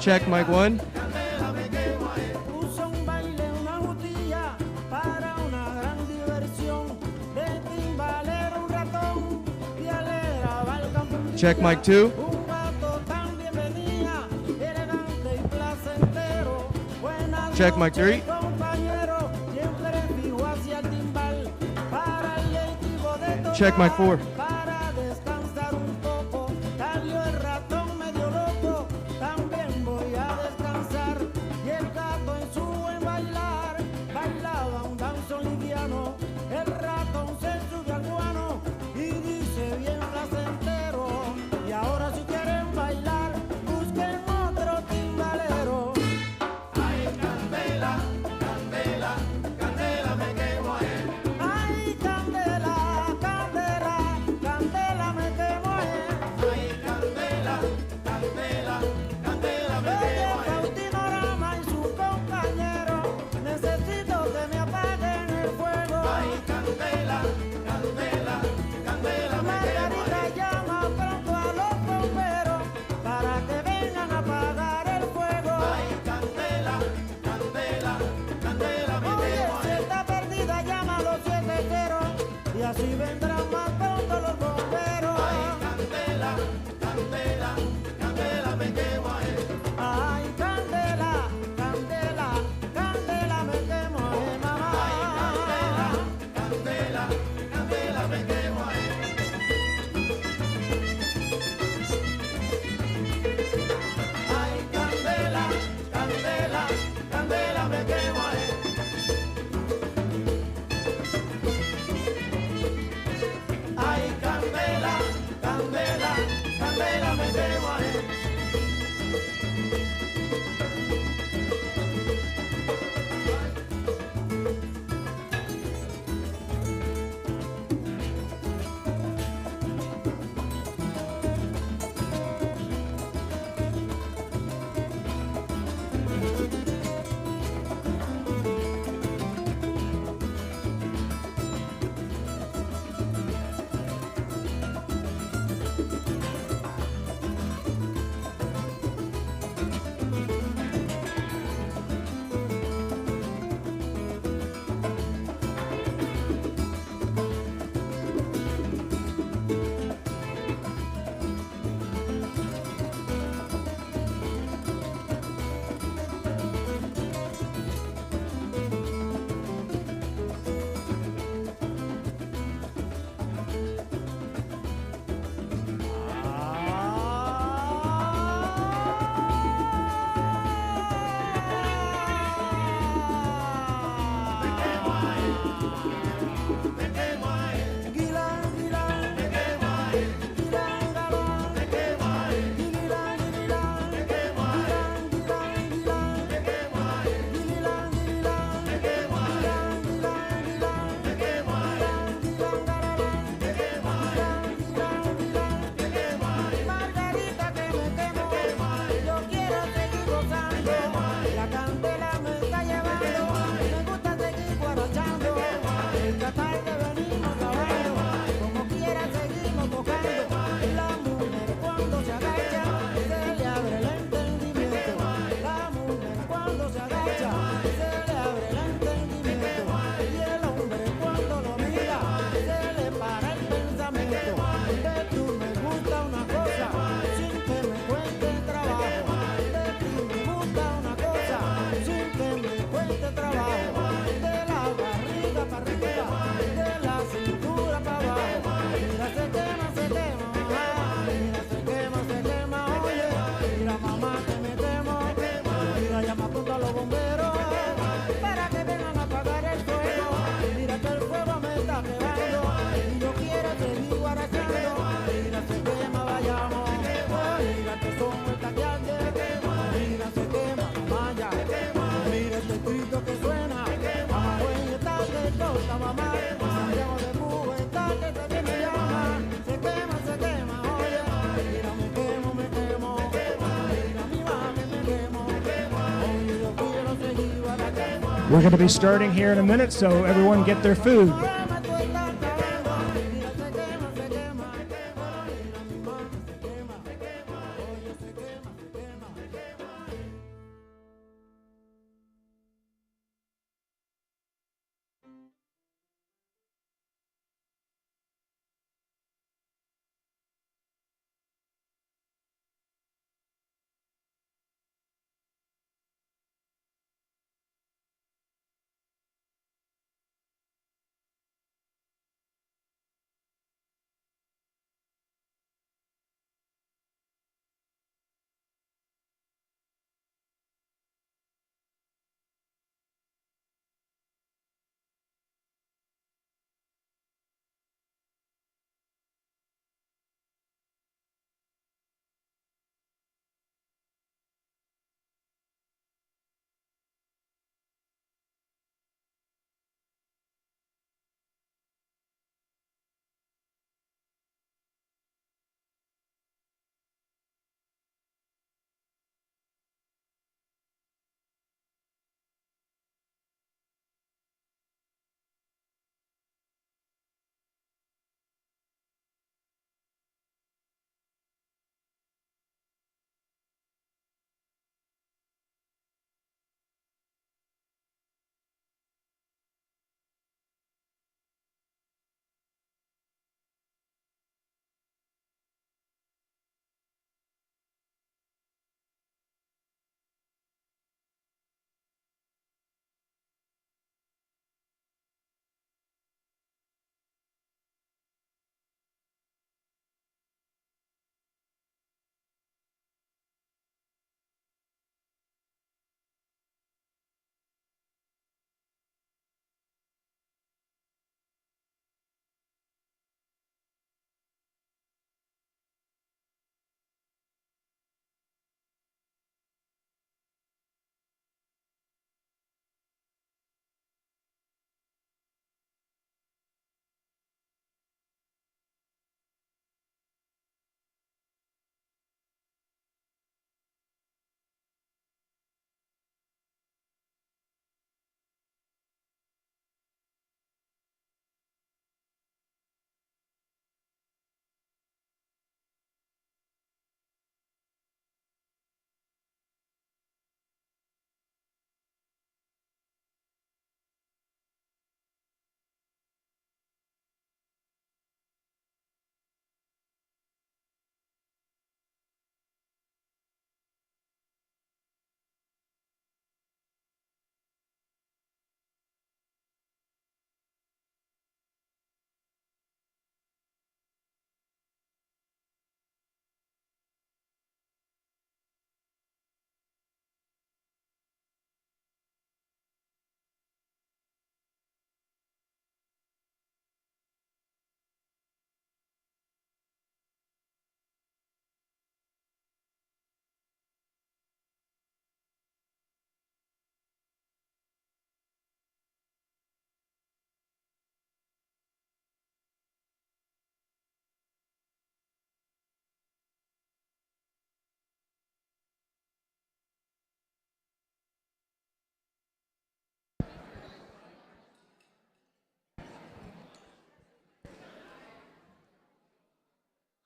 Check, mic 1. Check, mic 2. Check, mic 3. Check, mic 4. We're going to be starting here in a minute, so everyone get their food.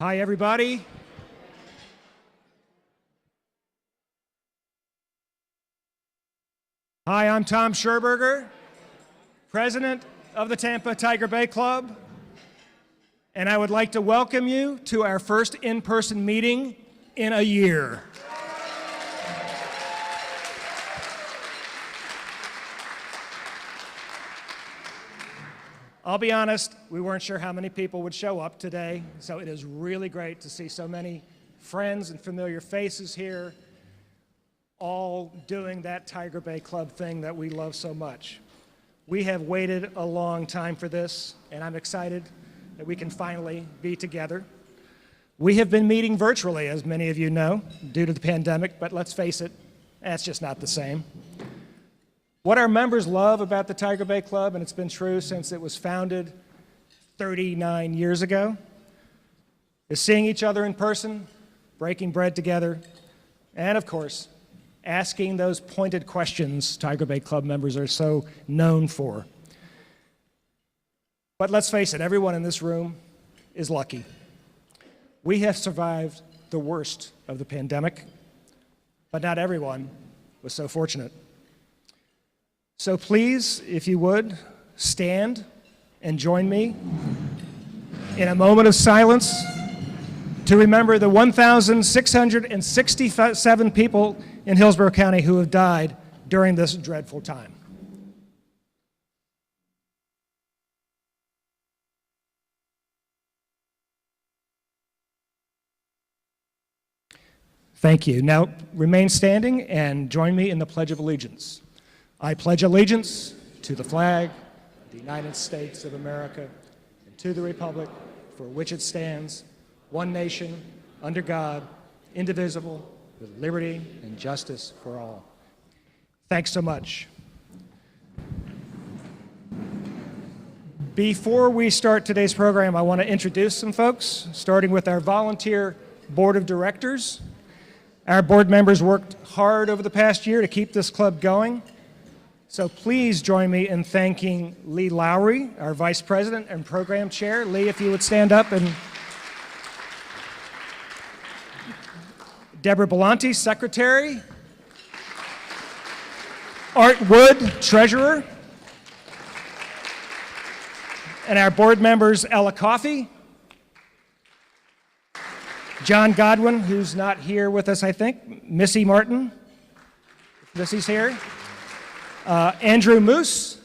Hi, everybody. Hi, I'm Tom Scherberger, president of the Tampa Tiger Bay Club, and I would like to welcome you to our first in-person meeting in a year. I'll be honest, we weren't sure how many people would show up today, so it is really great to see so many friends and familiar faces here, all doing that Tiger Bay Club thing that we love so much. We have waited a long time for this, and I'm excited that we can finally be together. We have been meeting virtually, as many of you know, due to the pandemic, but let's face it, that's just not the same. What our members love about the Tiger Bay Club, and it's been true since it was founded 39 years ago, is seeing each other in person, breaking bread together, and of course, asking those pointed questions Tiger Bay Club members are so known for. But let's face it, everyone in this room is lucky. We have survived the worst of the pandemic, but not everyone was so fortunate. So please, if you would, stand and join me in a moment of silence to remember the 1,667 people in Hillsborough County who have died during this dreadful time. Thank you. Now remain standing and join me in the Pledge of Allegiance. I pledge allegiance to the flag of the United States of America and to the republic for which it stands, one nation, under God, indivisible, with liberty and justice for all. Thanks so much. Before we start today's program, I want to introduce some folks, starting with our volunteer board of directors. Our board members worked hard over the past year to keep this club going. So please join me in thanking Lee Lowry, our vice president and program chair. Lee, if you would stand up. And Deborah Belanti, secretary. Art Wood, treasurer. And our board members, Ella Coffey, John Godwin, who's not here with us, I think, Missy Martin, Missy's here, Andrew Moose,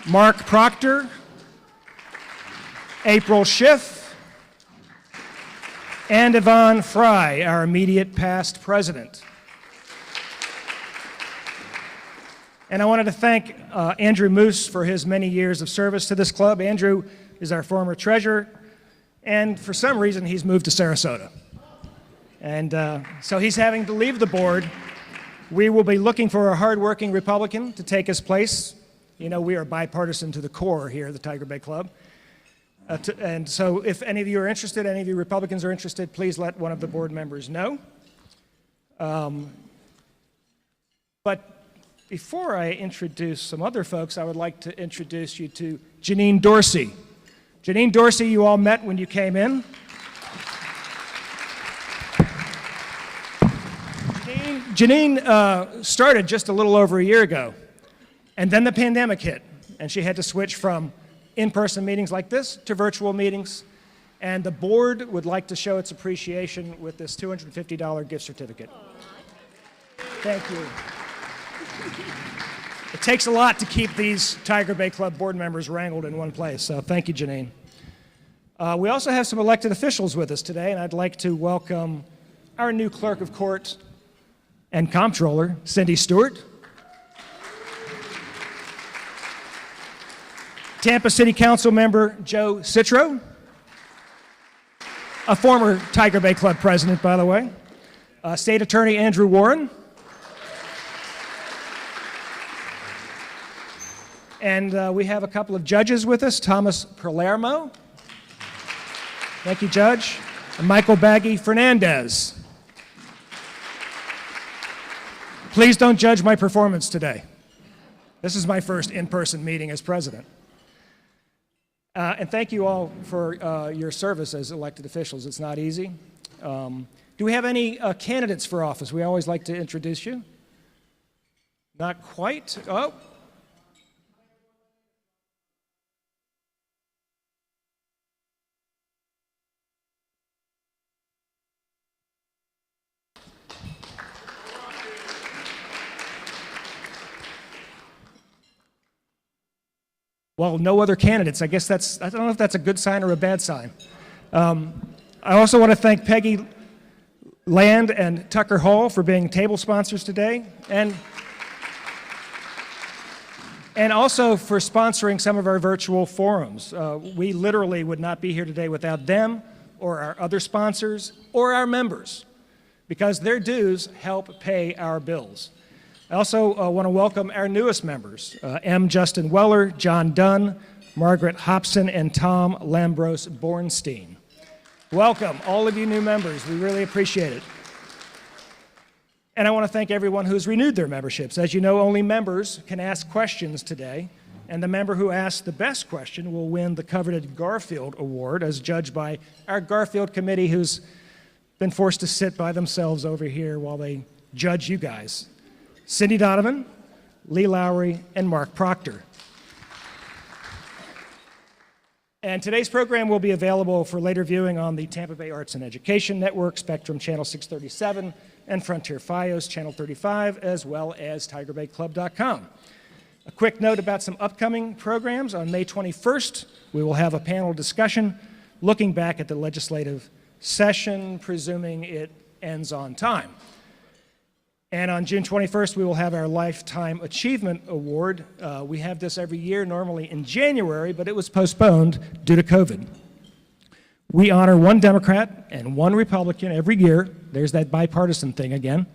Mark Proctor, April Schiff, and Yvonne Fry, our immediate past president. And I wanted to thank Andrew Moose for his many years of service to this club. Andrew is our former treasurer, and for some reason he's moved to Sarasota. And so he's having to leave the board. We will be looking for a hardworking Republican to take his place. You know, we are bipartisan to the core here at the Tiger Bay Club. And so if any of you are interested, any of you Republicans are interested, please let one of the board members know. But before I introduce some other folks, I would like to introduce you to Janine Dorsey. Janine Dorsey, you all met when you came in. Janine started just a little over a year ago, and then the pandemic hit, and she had to switch from in-person meetings like this to virtual meetings, and the board would like to show its appreciation with this $250 gift certificate. Thank you. It takes a lot to keep these Tiger Bay Club board members wrangled in one place, so thank you, Janine. We also have some elected officials with us today, and I'd like to welcome our new clerk of court and comptroller, Cindy Stewart. Tampa City Council member Joe Citro, a former Tiger Bay Club president, by the way. State Attorney Andrew Warren. And we have a couple of judges with us, Thomas Palermo. Thank you, Judge. And Michael Baggy Fernandez. Please don't judge my performance today. This is my first in-person meeting as president. And thank you all for your service as elected officials. It's not easy. Do we have any candidates for office? We always like to introduce you. Not quite. Oh. Well, no other candidates. I guess I don't know if that's a good sign or a bad sign. I also want to thank Peggy Land and Tucker Hall for being table sponsors today, and also for sponsoring some of our virtual forums. We literally would not be here today without them or our other sponsors or our members, because their dues help pay our bills. I also want to welcome our newest members, M. Justin Weller, John Dunn, Margaret Hobson, and Tom Lambros Bornstein. Welcome, all of you new members. We really appreciate it. And I want to thank everyone who's renewed their memberships. As you know, only members can ask questions today, and the member who asks the best question will win the coveted Garfield Award, as judged by our Garfield committee, who's been forced to sit by themselves over here while they judge you guys. Cindy Donovan, Lee Lowry, and Mark Proctor. And today's program will be available for later viewing on the Tampa Bay Arts and Education Network, Spectrum Channel 637, and Frontier Fios Channel 35, as well as TigerBayClub.com. A quick note about some upcoming programs. On May 21st, we will have a panel discussion looking back at the legislative session, presuming it ends on time. And on June 21st, we will have our Lifetime Achievement Award. We have this every year, normally in January, but it was postponed due to COVID. We honor one Democrat and one Republican every year. There's that bipartisan thing again.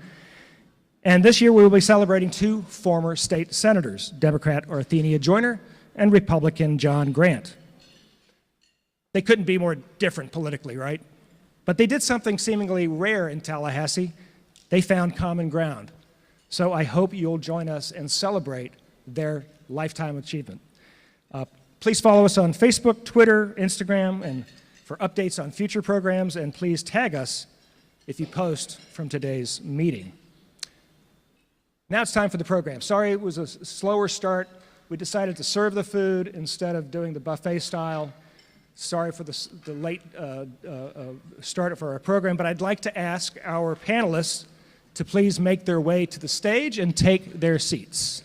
And this year we will be celebrating two former state senators, Democrat Arthenia Joyner and Republican John Grant. They couldn't be more different politically, right? But they did something seemingly rare in Tallahassee. They found common ground. So I hope you'll join us and celebrate their lifetime achievement. Please follow us on Facebook, Twitter, Instagram, and for updates on future programs, and please tag us if you post from today's meeting. Now it's time for the program. Sorry it was a slower start. We decided to serve the food instead of doing the buffet style. Sorry for the late start for our program, but I'd like to ask our panelists to please make their way to the stage and take their seats.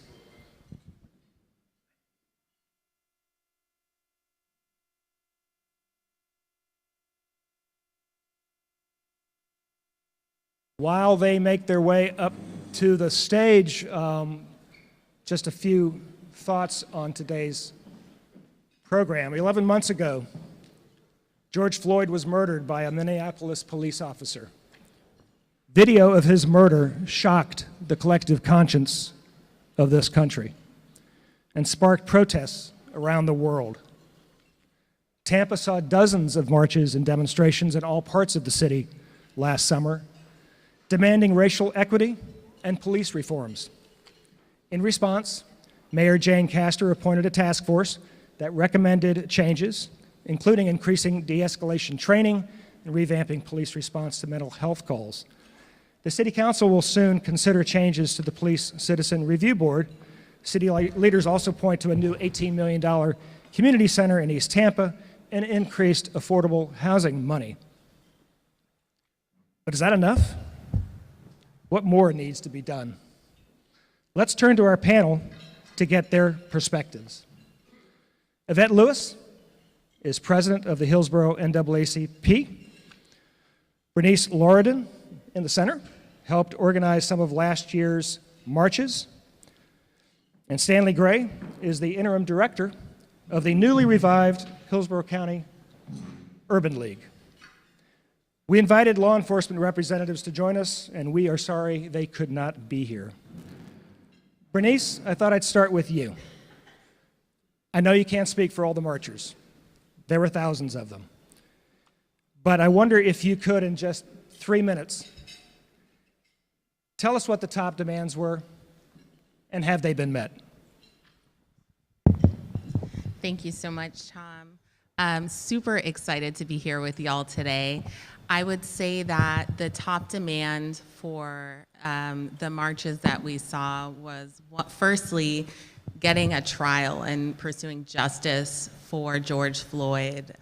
While they make their way up to the stage, just a few thoughts on today's program. 11 months ago, George Floyd was murdered by a Minneapolis police officer. Video of his murder shocked the collective conscience of this country and sparked protests around the world. Tampa saw dozens of marches and demonstrations in all parts of the city last summer, demanding racial equity and police reforms. In response, Mayor Jane Castor appointed a task force that recommended changes, including increasing de-escalation training and revamping police response to mental health calls. The City Council will soon consider changes to the Police Citizen Review Board. City leaders also point to a new $18 million community center in East Tampa and increased affordable housing money. But is that enough? What more needs to be done? Let's turn to our panel to get their perspectives. Yvette Lewis is president of the Hillsborough NAACP. Bernice Lauredan in the center helped organize some of last year's marches. And Stanley Gray is the interim director of the newly revived Hillsborough County Urban League. We invited law enforcement representatives to join us, and we are sorry they could not be here. Bernice, I thought I'd start with you. I know you can't speak for all the marchers. There were thousands of them. But I wonder if you could, in just 3 minutes, tell us what the top demands were, and have they been met? Thank you so much, Tom. I'm super excited to be here with y'all today. I would say that the top demand for the marches that we saw was, firstly, getting a trial and pursuing justice for George Floyd,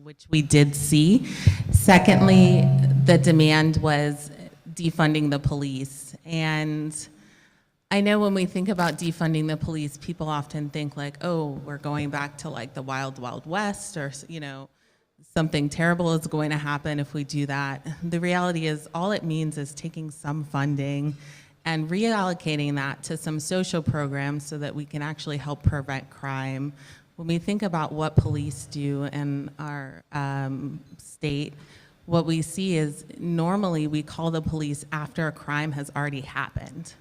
which we did see. Secondly, the demand was defunding the police. And I know when we think about defunding the police, people often think like, oh, we're going back to like the wild, wild west, or, you know, something terrible is going to happen if we do that. The reality is all it means is taking some funding and reallocating that to some social programs so that we can actually help prevent crime. When we think about what police do in our state, what we see is normally we call the police after a crime has already happened.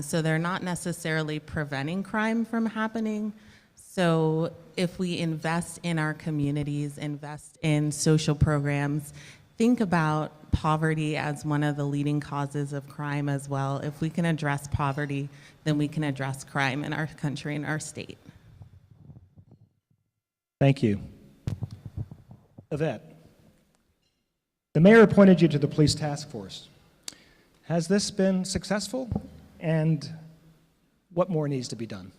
So they're not necessarily preventing crime from happening. So if we invest in our communities, invest in social programs, think about poverty as one of the leading causes of crime as well. If we can address poverty, then we can address crime in our country and our state. Thank you. Yvette, the mayor appointed you to the police task force. Has this been successful? And what more needs to be done?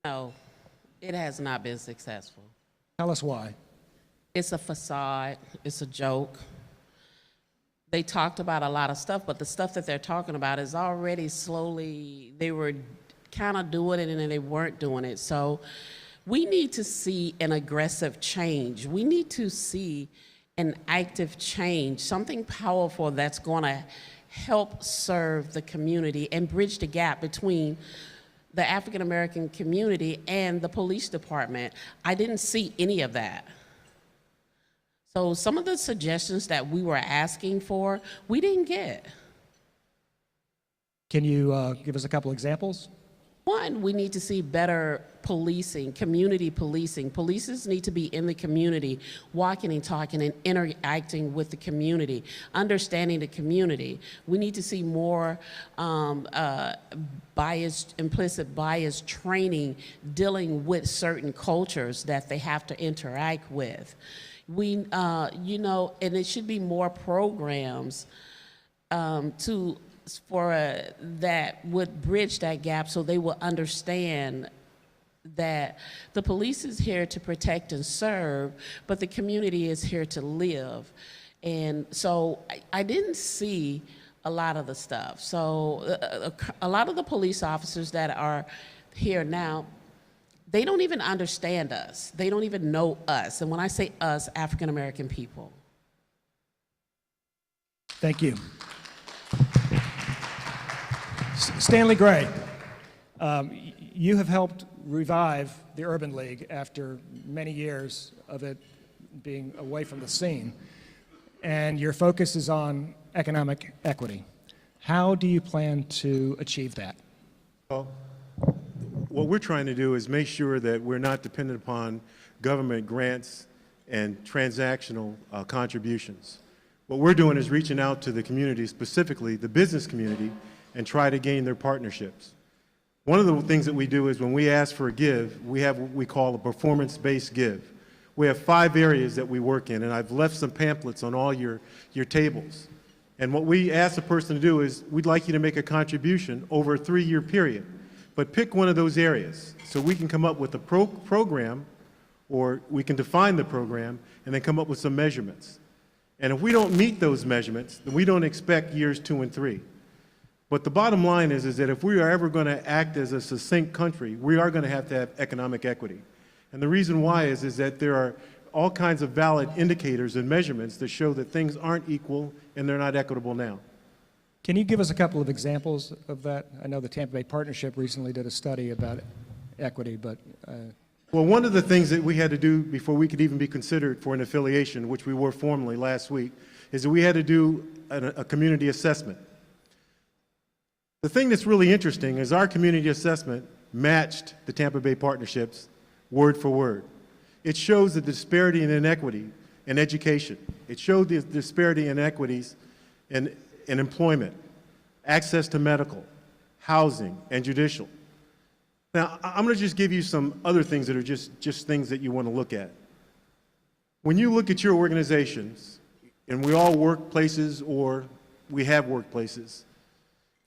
No, it has not been successful. Tell us why. It's a facade, it's a joke. They talked about a lot of stuff, but the stuff that they're talking about is already slowly, they were kind of doing it and then they weren't doing it. So we need to see an aggressive change. We need to see an active change, something powerful that's going to help serve the community and bridge the gap between the African American community and the police department. I didn't see any of that. So some of the suggestions that we were asking for, we didn't get. Can you give us a couple examples? One, we need to see better policing, community policing. Police need to be in the community, walking and talking and interacting with the community, understanding the community. We need to see more implicit bias training dealing with certain cultures that they have to interact with. We, you know, and it should be more programs that would bridge that gap so they will understand that the police is here to protect and serve, but the community is here to live. And so I didn't see a lot of the stuff. So a lot of the police officers that are here now, they don't even understand us. They don't even know us. And when I say us, African American people. Thank you. Stanley Gray, you have helped revive the Urban League after many years of it being away from the scene, and your focus is on economic equity. How do you plan to achieve that? Well, what we're trying to do is make sure that we're not dependent upon government grants and transactional contributions. What we're doing is reaching out to the community, specifically the business community, and try to gain their partnerships. One of the things that we do is when we ask for a give, we have what we call a performance-based give. We have 5 areas that we work in, and I've left some pamphlets on all your tables. And what we ask the person to do is, we'd like you to make a contribution over a 3-year period, but pick one of those areas so we can come up with a program, or we can define the program and then come up with some measurements. And if we don't meet those measurements, then we don't expect years 2 and 3. But the bottom line is that if we are ever going to act as a succinct country, we are going to have economic equity. And the reason why is that there are all kinds of valid indicators and measurements that show that things aren't equal and they're not equitable now. Can you give us a couple of examples of that? I know the Tampa Bay Partnership recently did a study about equity, but... Well, one of the things that we had to do before we could even be considered for an affiliation, which we were formally last week, is that we had to do a community assessment. The thing that's really interesting is our community assessment matched the Tampa Bay Partnership's word for word. It shows the disparity and inequity in education. It showed the disparity in inequities in employment, access to medical, housing, and judicial. Now, I'm going to just give you some other things that are just things that you want to look at. When you look at your organizations, and we all work places or we have workplaces,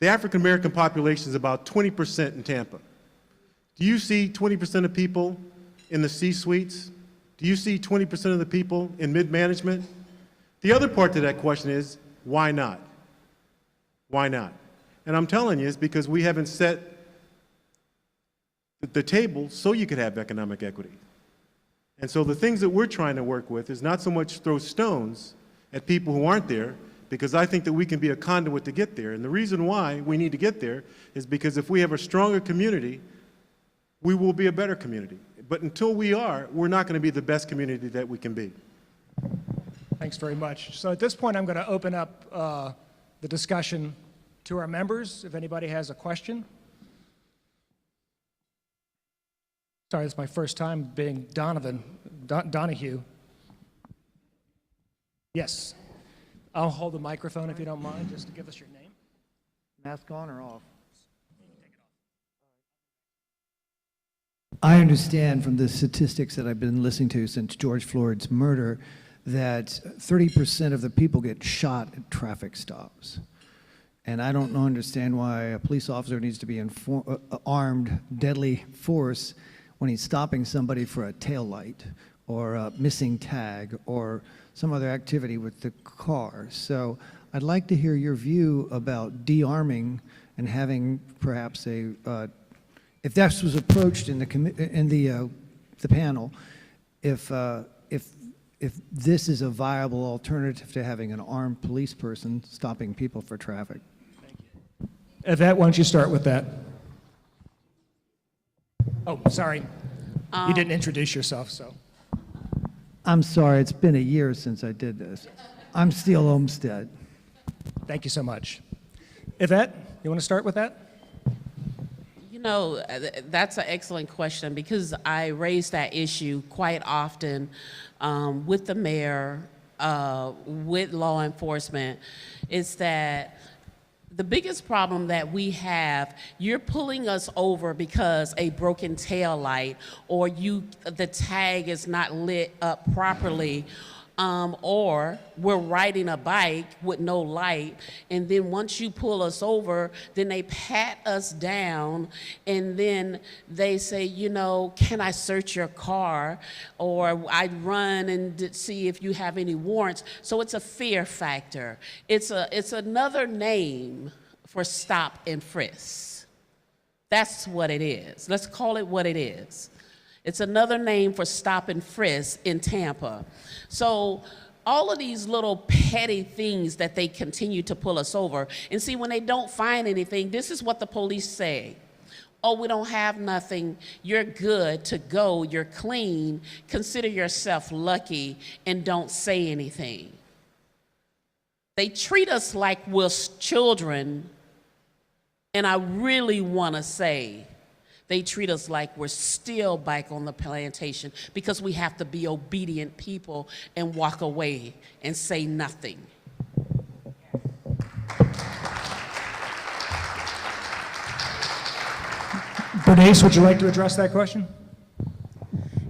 the African American population is about 20% in Tampa. Do you see 20% of people in the C-suites? Do you see 20% of the people in mid-management? The other part to that question is, why not? Why not? And I'm telling you, it's because we haven't set the table so you could have economic equity. And so the things that we're trying to work with is not so much throw stones at people who aren't there, because I think that we can be a conduit to get there. And the reason why we need to get there is because if we have a stronger community, we will be a better community. But until we are, we're not going to be the best community that we can be. Thanks very much. So at this point, I'm going to open up the discussion to our members, if anybody has a question. Sorry, it's my first time being Donahue. Yes. I'll hold the microphone if you don't mind, just to give us your name. Mask on or off? I understand from the statistics that I've been listening to since George Floyd's murder that 30% of the people get shot at traffic stops. And I don't understand why a police officer needs to be armed deadly force when he's stopping somebody for a taillight or a missing tag or some other activity with the car. So I'd like to hear your view about de-arming and having perhaps a, if that was approached in the panel, if this is a viable alternative to having an armed police person stopping people for traffic. Thank you. Yvette, why don't you start with that? Oh, sorry. You didn't introduce yourself, so. I'm sorry, it's been a year since I did this. I'm Steele Olmsted. Thank you so much. Yvette, you want to start with that? You know, that's an excellent question because I raise that issue quite often with the mayor, with law enforcement, is that the biggest problem that we have, you're pulling us over because a broken tail light or the tag is not lit up properly, or we're riding a bike with no light, and then once you pull us over, then they pat us down, and then they say, you know, can I search your car? Or I'd run and see if you have any warrants. So it's a fear factor. It's another name for stop and frisk. That's what it is. Let's call it what it is. It's another name for stop and frisk in Tampa. So all of these little petty things that they continue to pull us over, and see, when they don't find anything, this is what the police say. Oh, we don't have nothing, you're good to go, you're clean, consider yourself lucky, and don't say anything. They treat us like we're children, and I really want to say, they treat us like we're still back on the plantation because we have to be obedient people and walk away and say nothing. Bernice, would you like to address that question?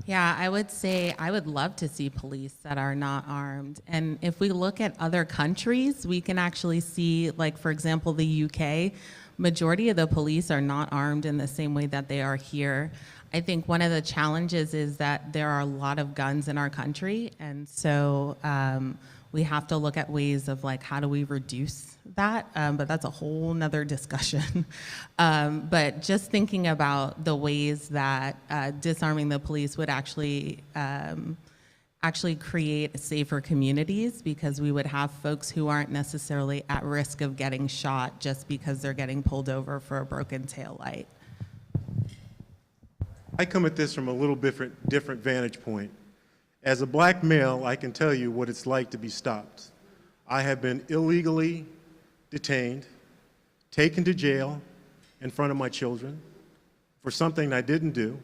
Yeah, I would say I would love to see police that are not armed. And if we look at other countries, we can actually see, like, for example, the UK, majority of the police are not armed in the same way that they are here. I think one of the challenges is that there are a lot of guns in our country, and so we have to look at ways of, like, how do we reduce that, but that's a whole nother discussion. But just thinking about the ways that disarming the police would actually create safer communities, because we would have folks who aren't necessarily at risk of getting shot just because they're getting pulled over for a broken tail light. I come at this from a little different vantage point. As a black male, I can tell you what it's like to be stopped. I have been illegally detained, taken to jail in front of my children for something I didn't do,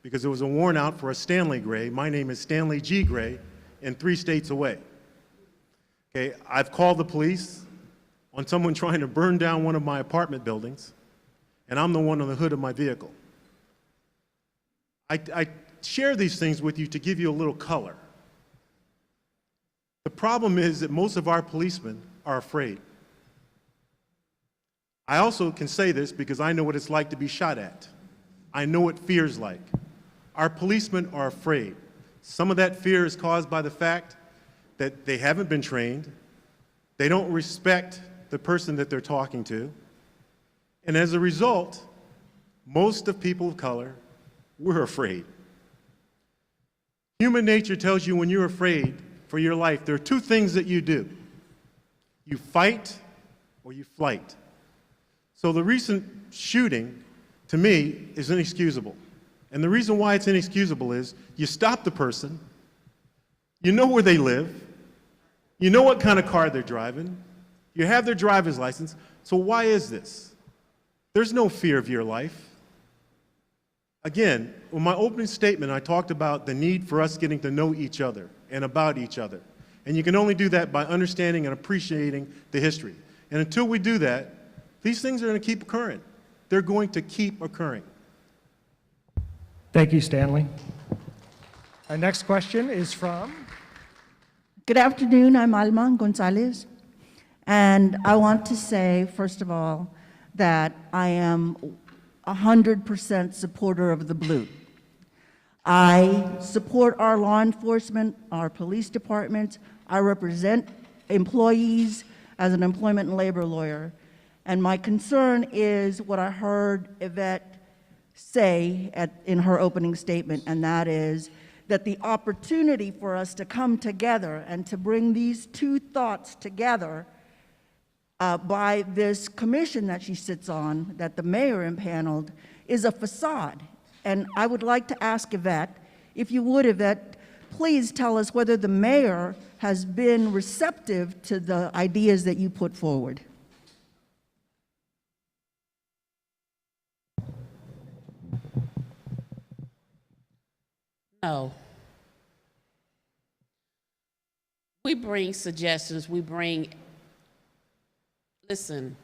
because there was a warrant out for a Stanley Gray. My name is Stanley G. Gray, and 3 states away. Okay, I've called the police on someone trying to burn down one of my apartment buildings. and I'm the one on the hood of my vehicle. I share these things with you to give you a little color. The problem is that most of our policemen are afraid. I also can say this because I know what it's like to be shot at. I know what fear's like. Our policemen are afraid. Some of that fear is caused by the fact that they haven't been trained, they don't respect the person that they're talking to, and as a result, most of people of color, we're afraid. Human nature tells you when you're afraid for your life, there are two things that you do. You fight or you flight. So the recent shooting, to me, is inexcusable. And the reason why it's inexcusable is you stop the person, you know where they live, you know what kind of car they're driving, you have their driver's license, so why is this? There's no fear of your life. Again, in my opening statement, I talked about the need for us getting to know each other and about each other. And you can only do that by understanding and appreciating the history. And until we do that, these things are going to keep occurring. They're going to keep occurring. Thank you, Stanley. Our next question is from... Good afternoon, I'm Alma Gonzalez, and I want to say, first of all, that I am 100% supporter of the blue. I support our law enforcement, our police departments. I represent employees as an employment and labor lawyer, and my concern is what I heard Yvette say in her opening statement, and that is that the opportunity for us to come together and to bring these two thoughts together by this commission that she sits on, that the mayor impaneled, is a facade. And I would like to ask Yvette, if you would, Yvette, please tell us whether the mayor has been receptive to the ideas that you put forward. No. We bring suggestions, listen,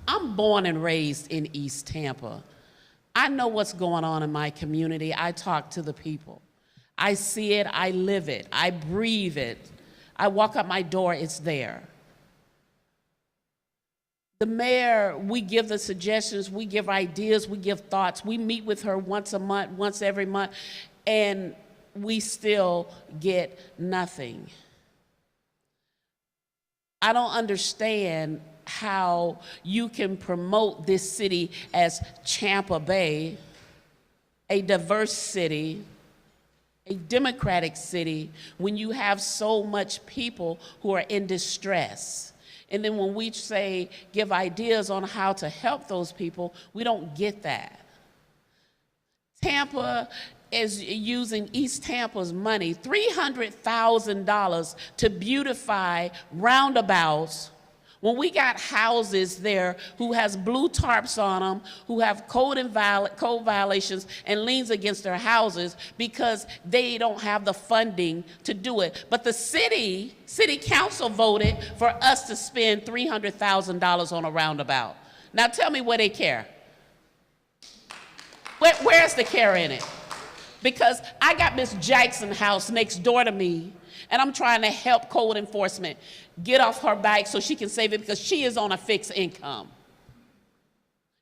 I'm born and raised in East Tampa. I know what's going on in my community. I talk to the people. I see it, I live it, I breathe it. I walk out my door, it's there. The mayor, we give the suggestions, we give ideas, we give thoughts. We meet with her once a month, once every month, and we still get nothing. I don't understand how you can promote this city as Tampa Bay, a diverse city, a democratic city, when you have so much people who are in distress. And then when we say, give ideas on how to help those people, we don't get that. Tampa is using East Tampa's money, $300,000 to beautify roundabouts, when we got houses there who has blue tarps on them, who have code violations and liens against their houses because they don't have the funding to do it. But the city council voted for us to spend $300,000 on a roundabout. Now tell me where they care. Where's the care in it? Because I got Miss Jackson's house next door to me, and I'm trying to help code enforcement get off her back so she can save it because she is on a fixed income.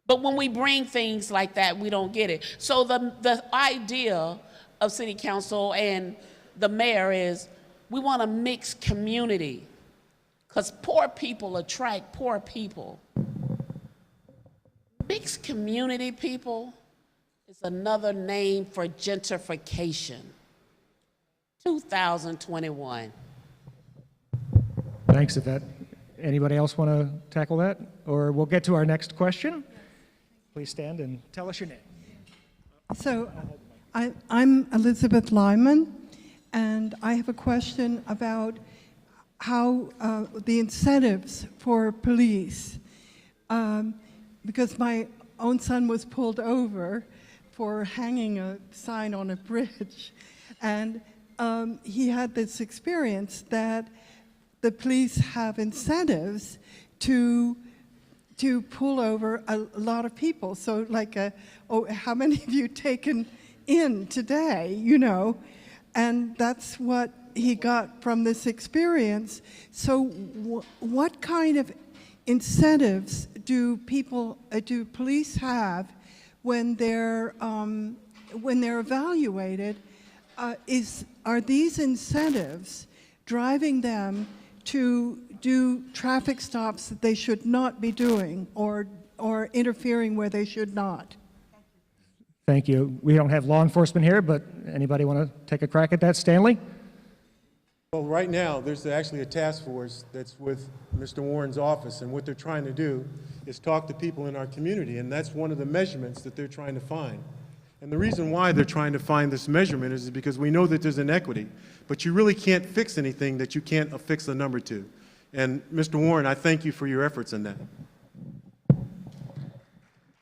But when we bring things like that, we don't get it. So the idea of city council and the mayor is we want a mixed community because poor people attract poor people. Mixed community people is another name for gentrification. 2021. Thanks, Yvette. Anybody else want to tackle that? Or we'll get to our next question. Please stand and tell us your name. So I'm Elizabeth Lyman, and I have a question about how the incentives for police, because my own son was pulled over for hanging a sign on a bridge, and he had this experience that the police have incentives to to pull over a lot of people. So like, oh, how many of you taken in today, you know? And that's what he got from this experience. So what kind of incentives do police have when they're evaluated? Are these incentives driving them to do traffic stops that they should not be doing, or interfering where they should not? Thank you. We don't have law enforcement here, but anybody want to take a crack at that? Stanley? Well, right now, there's actually a task force that's with Mr. Warren's office, and what they're trying to do is talk to people in our community, and that's one of the measurements that they're trying to find. And the reason why they're trying to find this measurement is because we know that there's inequity, but you really can't fix anything that you can't affix a number to. And Mr. Warren, I thank you for your efforts in that.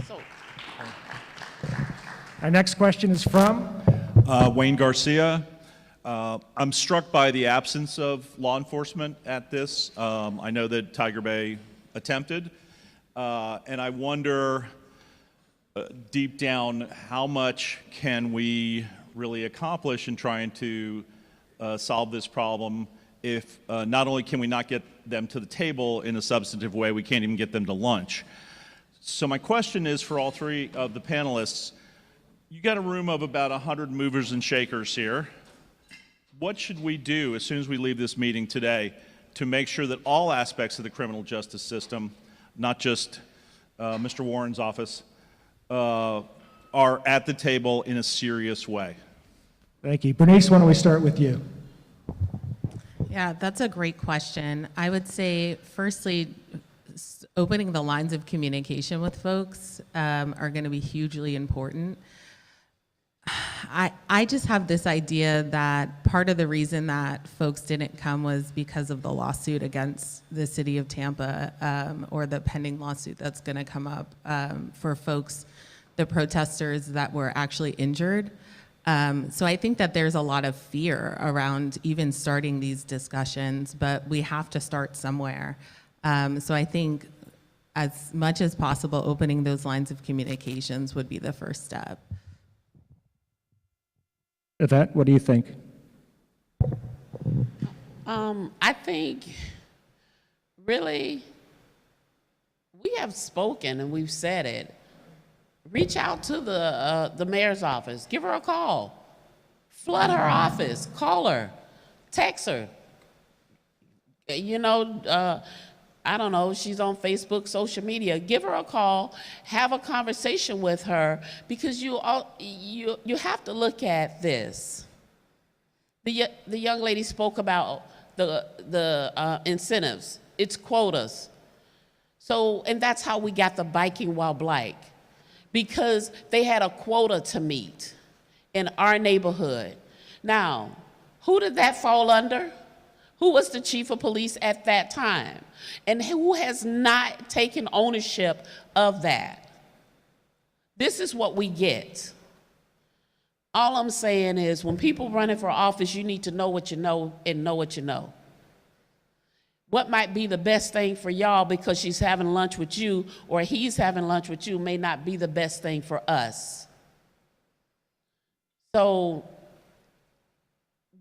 So, Our next question is from? Wayne Garcia. I'm struck by the absence of law enforcement at this. I know that Tiger Bay attempted, and I wonder deep down how much can we really accomplish in trying to solve this problem if not only can we not get them to the table in a substantive way, we can't even get them to lunch. So my question is for all three of the panelists, you got a room of about 100 movers and shakers here. What should we do as soon as we leave this meeting today to make sure that all aspects of the criminal justice system, not just Mr. Warren's office, are at the table in a serious way? Thank you. Bernice, why don't we start with you? Yeah, that's a great question. I would say, firstly, opening the lines of communication with folks are going to be hugely important. I just have this idea that part of the reason that folks didn't come was because of the lawsuit against the city of Tampa, or the pending lawsuit that's going to come up for folks, the protesters that were actually injured. So I think that there's a lot of fear around even starting these discussions, but we have to start somewhere. So I think as much as possible, opening those lines of communications would be the first step. Yvette, what do you think? I think really we have spoken and we've said it. Reach out to the mayor's office. Give her a call. Flood her office. Call her. Text her. You know, I don't know, she's on Facebook, social media. Give her a call. Have a conversation with her, because you have to look at this. The young lady spoke about the incentives. It's quotas. So, and that's how we got the biking while black, because they had a quota to meet in our neighborhood. Now, who did that fall under? Who was the chief of police at that time? And who has not taken ownership of that? This is what we get. All I'm saying is, when people running for office, you need to know what you know and know what you know. What might be the best thing for y'all because she's having lunch with you or he's having lunch with you may not be the best thing for us. So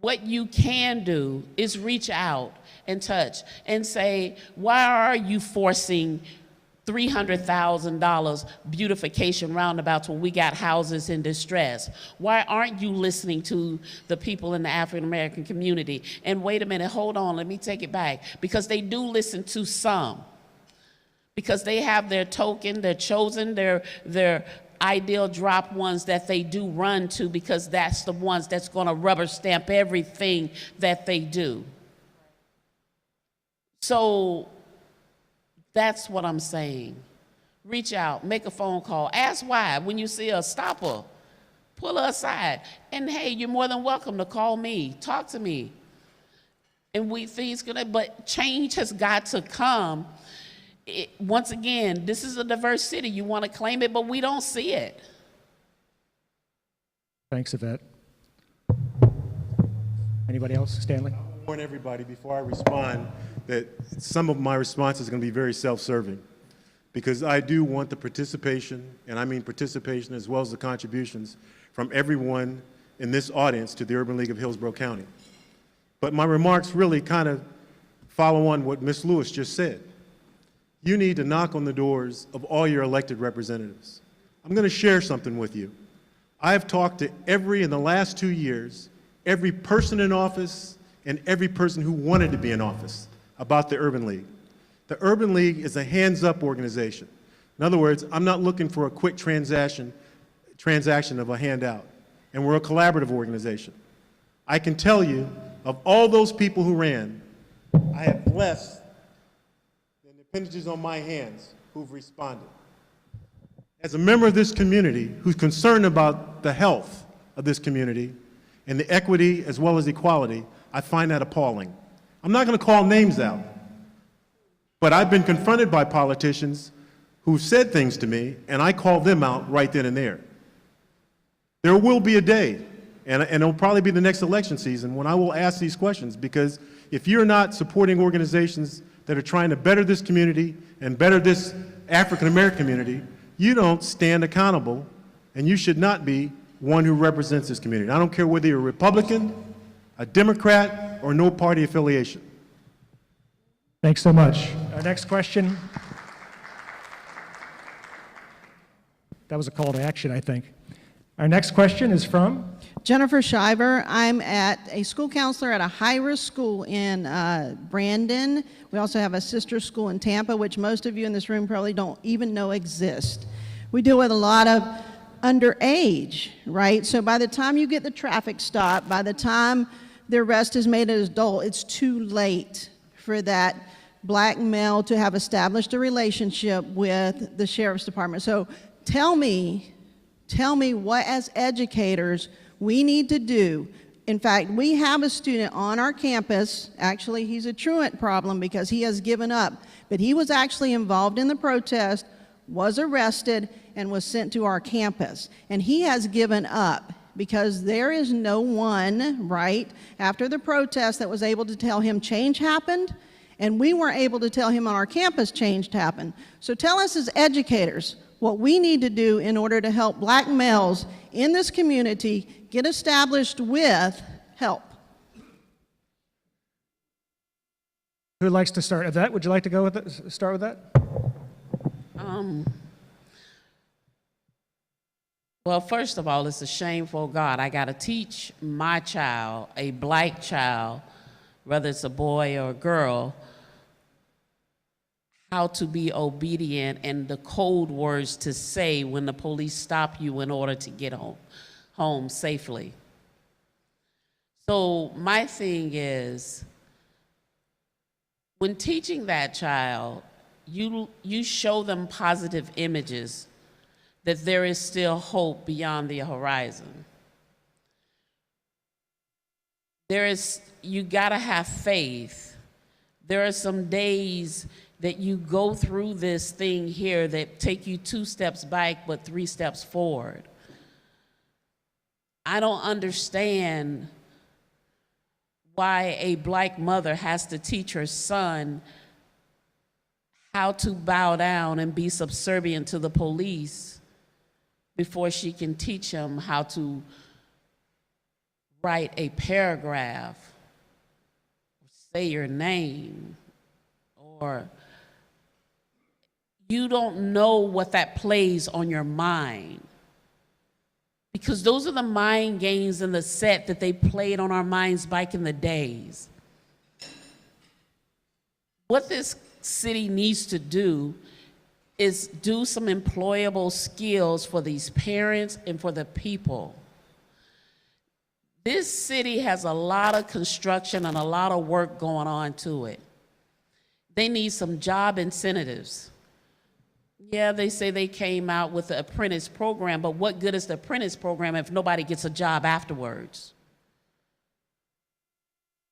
what you can do is reach out and touch and say, why are you forcing $300,000 beautification roundabouts when we got houses in distress? Why aren't you listening to the people in the African American community? And wait a minute, hold on, let me take it back. Because they do listen to some. Because they have their token, their chosen, their ideal drop ones that they do run to, because that's the ones that's gonna rubber stamp everything that they do. So that's what I'm saying. Reach out, make a phone call, ask why. When you see her, stop her, pull her aside, and hey, you're more than welcome to call me, talk to me. And but change has got to come. Once again, this is a diverse city. You want to claim it, but we don't see it. Thanks, Yvette. Anybody else? Stanley? I warn everybody before I respond that some of my response is going to be very self-serving. because I do want the participation, and I mean participation as well as the contributions from everyone in this audience to the Urban League of Hillsborough County. But my remarks really kind of follow on what Ms. Lewis just said. You need to knock on the doors of all your elected representatives. I'm going to share something with you. I have talked to in the last 2 years, every person in office and every person who wanted to be in office about the Urban League. The Urban League is a hands-up organization. In other words, I'm not looking for a quick transaction of a handout, and we're a collaborative organization. I can tell you, of all those people who ran, I have less than the appendages on my hands who've responded. As a member of this community who's concerned about the health of this community and the equity as well as equality, I find that appalling. I'm not going to call names out, but I've been confronted by politicians who've said things to me, and I call them out right then and there. There will be a day, and it'll probably be the next election season, when I will ask these questions, because if you're not supporting organizations that are trying to better this community and better this African American community, you don't stand accountable, and you should not be one who represents this community. I don't care whether you're a Republican, a Democrat, or no party affiliation. Thanks so much. Our next question. That was a call to action, I think. Our next question is from Jennifer Shiver. I'm a school counselor at a high-risk school in Brandon. We also have a sister school in Tampa, which most of you in this room probably don't even know exist. We deal with a lot of underage, right? So by the time you get the traffic stop, by the time the arrest is made as adult, it's too late for that black male to have established a relationship with the sheriff's department. So tell me what, as educators, we need to do. In fact, we have a student on our campus. Actually, he's a truant problem because he has given up, but he was actually involved in the protest, was arrested, and was sent to our campus. And he has given up because there is no one, right, after the protest that was able to tell him change happened, and we weren't able to tell him on our campus change happened. So tell us as educators what we need to do in order to help black males in this community get established with help. Who likes to start? Yvette, would you like to go with it? Start with that? Well, first of all, it's a shameful God. I got to teach my child, a black child, whether it's a boy or a girl, how to be obedient and the code words to say when the police stop you in order to get home safely. So my thing is, when teaching that child, you show them positive images that there is still hope beyond the horizon. You gotta have faith. There are some days that you go through this thing here that take you 2 steps back but 3 steps forward. I don't understand why a black mother has to teach her son how to bow down and be subservient to the police before she can teach him how to write a paragraph, or say your name, or you don't know what that plays on your mind. Because those are the mind games in the set that they played on our minds back in the days. What this city needs to do is do some employable skills for these parents and for the people. This city has a lot of construction and a lot of work going on to it. They need some job incentives. Yeah, they say they came out with the apprentice program, but what good is the apprentice program if nobody gets a job afterwards?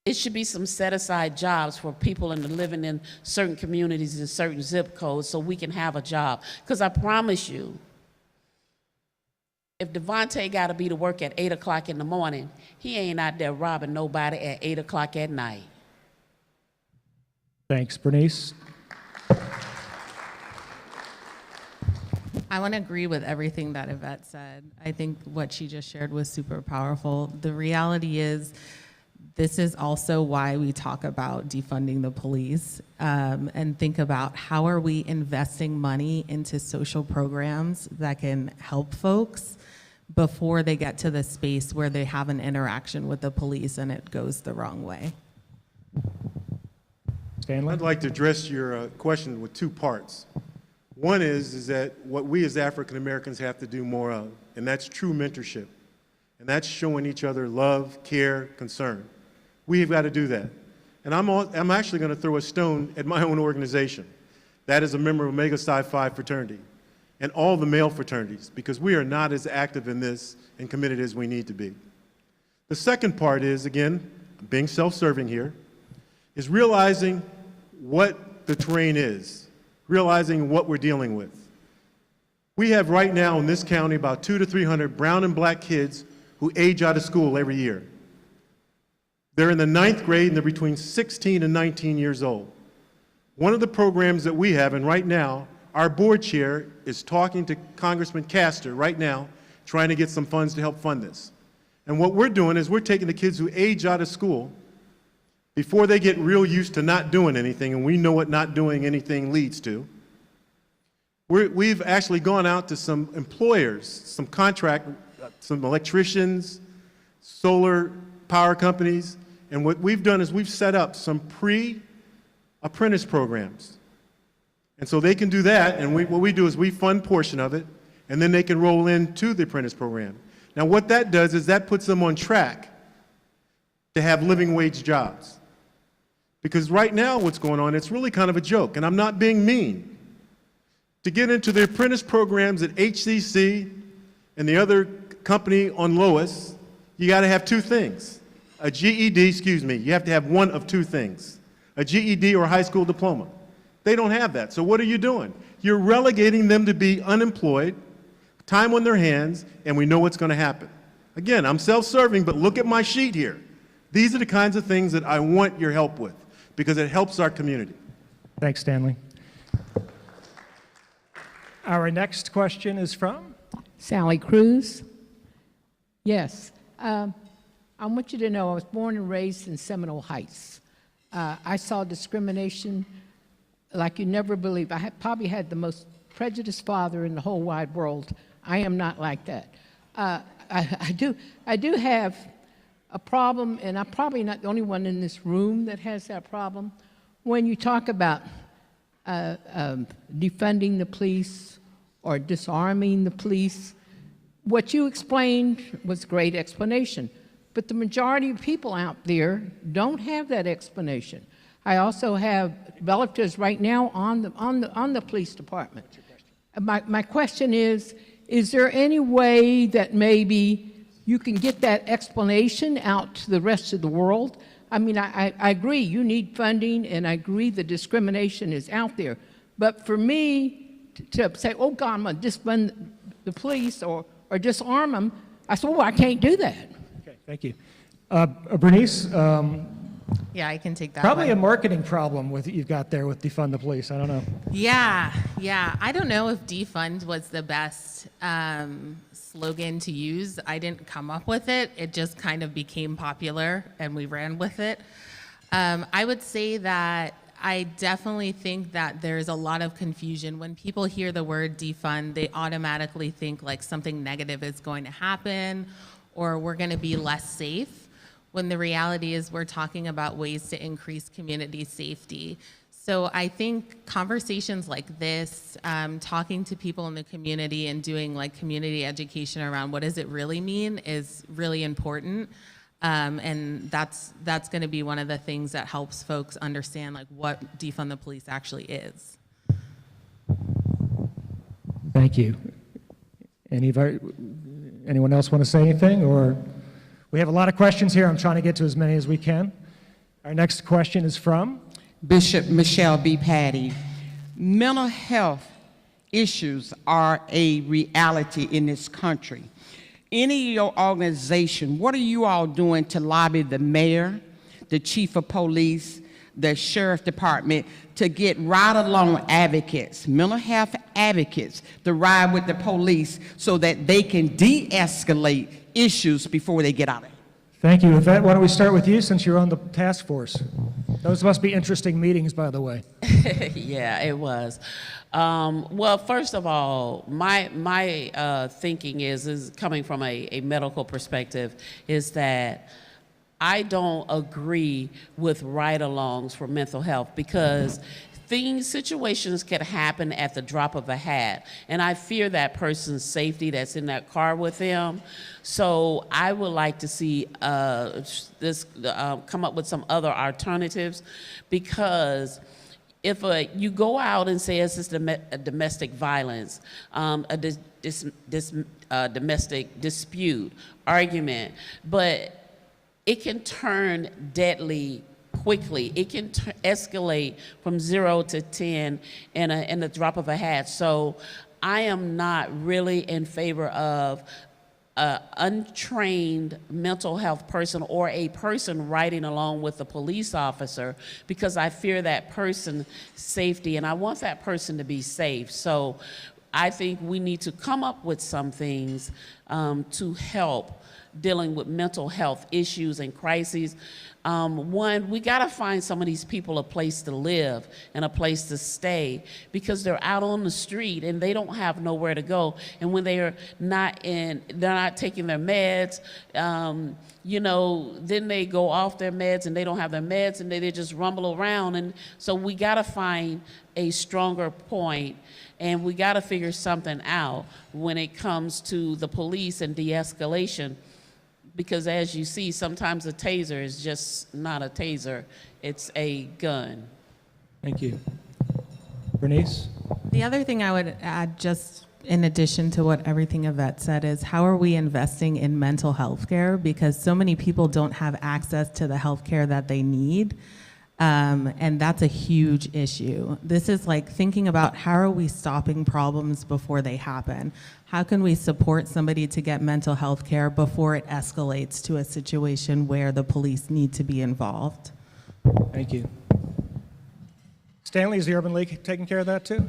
It should be some set-aside jobs for people living in certain communities and certain zip codes so we can have a job. Because I promise you, if Devontae got to be to work at 8 o'clock in the morning, he ain't out there robbing nobody at 8 o'clock at night. Thanks, Bernice. I want to agree with everything that Yvette said. I think what she just shared was super powerful. The reality is, this is also why we talk about defunding the police and think about how are we investing money into social programs that can help folks before they get to the space where they have an interaction with the police and it goes the wrong way. Stanley? I'd like to address your question with two parts. One is that what we as African Americans have to do more of, and that's true mentorship. And that's showing each other love, care, concern. We've got to do that. And I'm actually going to throw a stone at my own organization. That is a member of Omega Psi Phi fraternity and all the male fraternities, because we are not as active in this and committed as we need to be. The second part is, again, being self-serving here, is realizing what the terrain is, realizing what we're dealing with. We have right now in this county about 200 to 300 brown and black kids who age out of school every year. They're in the 9th grade and they're between 16 and 19 years old. One of the programs that we have, and right now, our board chair is talking to Congressman Castor right now, trying to get some funds to help fund this. And what we're doing is we're taking the kids who age out of school before they get real used to not doing anything, and we know what not doing anything leads to. We've actually gone out to some employers, some some electricians, solar power companies, and what we've done is we've set up some pre-apprentice programs. And so they can do that, and what we do is we fund portion of it, and then they can roll into the apprentice program. Now what that does is that puts them on track to have living wage jobs. Because right now what's going on, it's really kind of a joke, and I'm not being mean. To get into the apprentice programs at HCC and the other company on Lois, you got to have two things. A GED, you have to have one of two things. A GED or a high school diploma. They don't have that, so what are you doing? You're relegating them to be unemployed, time on their hands, and we know what's going to happen. Again, I'm self-serving, but look at my sheet here. These are the kinds of things that I want your help with, because it helps our community. Thanks, Stanley. Our next question is from? Sally Cruz. Yes. I want you to know I was born and raised in Seminole Heights. I saw discrimination like you never believe. I probably had the most prejudiced father in the whole wide world. I am not like that. I do have a problem, and I'm probably not the only one in this room that has that problem. When you talk about defunding the police or disarming the police, what you explained was a great explanation, but the majority of people out there don't have that explanation. I also have relatives right now on the police department. My question is there any way that maybe you can get that explanation out to the rest of the world? I mean, I agree you need funding, and I agree the discrimination is out there. But for me to say, oh God, I'm going to disband the police or disarm them, I said, oh, I can't do that. Okay, thank you. Bernice? Yeah, I can take that Probably one. a marketing problem with you've got there with defund the police. I don't know. Yeah. I don't know if defund was the best slogan to use. I didn't come up with it. It just kind of became popular, and we ran with it. I would say that I definitely think that there's a lot of confusion. When people hear the word defund, they automatically think like something negative is going to happen or we're going to be less safe, when the reality is we're talking about ways to increase community safety. So I think conversations like this, talking to people in the community and doing like community education around what does it really mean is really important. And that's going to be one of the things that helps folks understand like what defund the police actually is. Thank you. Anyone else want to say anything? Or we have a lot of questions here. I'm trying to get to as many as we can. Our next question is from Bishop Michelle B. Patty. Mental health issues are a reality in this country. Any of your organization, what are you all doing to lobby the mayor, the chief of police, the sheriff department to get ride-along advocates, mental health advocates, to ride with the police so that they can de-escalate issues before they get out of it. Thank you. Yvette, why don't we start with you since you're on the task force? Those must be interesting meetings, by the way. Yeah, it was. Well, first of all, my thinking is coming from a medical perspective, is that I don't agree with ride-alongs for mental health, because situations can happen at the drop of a hat, and I fear that person's safety that's in that car with them. So I would like to see this come up with some other alternatives, because if you go out and say it's just a domestic violence, domestic dispute, argument, but it can turn deadly quickly. It can escalate from 0 to 10 in a drop of a hat. So I am not really in favor of an untrained mental health person or a person riding along with a police officer, because I fear that person's safety and I want that person to be safe. So I think we need to come up with some things to help dealing with mental health issues and crises. One, we gotta find some of these people a place to live and a place to stay, because they're out on the street and they don't have nowhere to go. And when they're not taking their meds, you know, then they go off their meds and they don't have their meds and they just rumble around. And so we gotta find a stronger point, and we gotta figure something out when it comes to the police and de-escalation. Because as you see, sometimes a taser is just not a taser, it's a gun. Thank you. Bernice? The other thing I would add, just in addition to what everything Yvette said, is how are we investing in mental health care? Because so many people don't have access to the health care that they need. And that's a huge issue. This is like thinking about how are we stopping problems before they happen? How can we support somebody to get mental health care before it escalates to a situation where the police need to be involved? Thank you. Stanley, is the Urban League taking care of that too?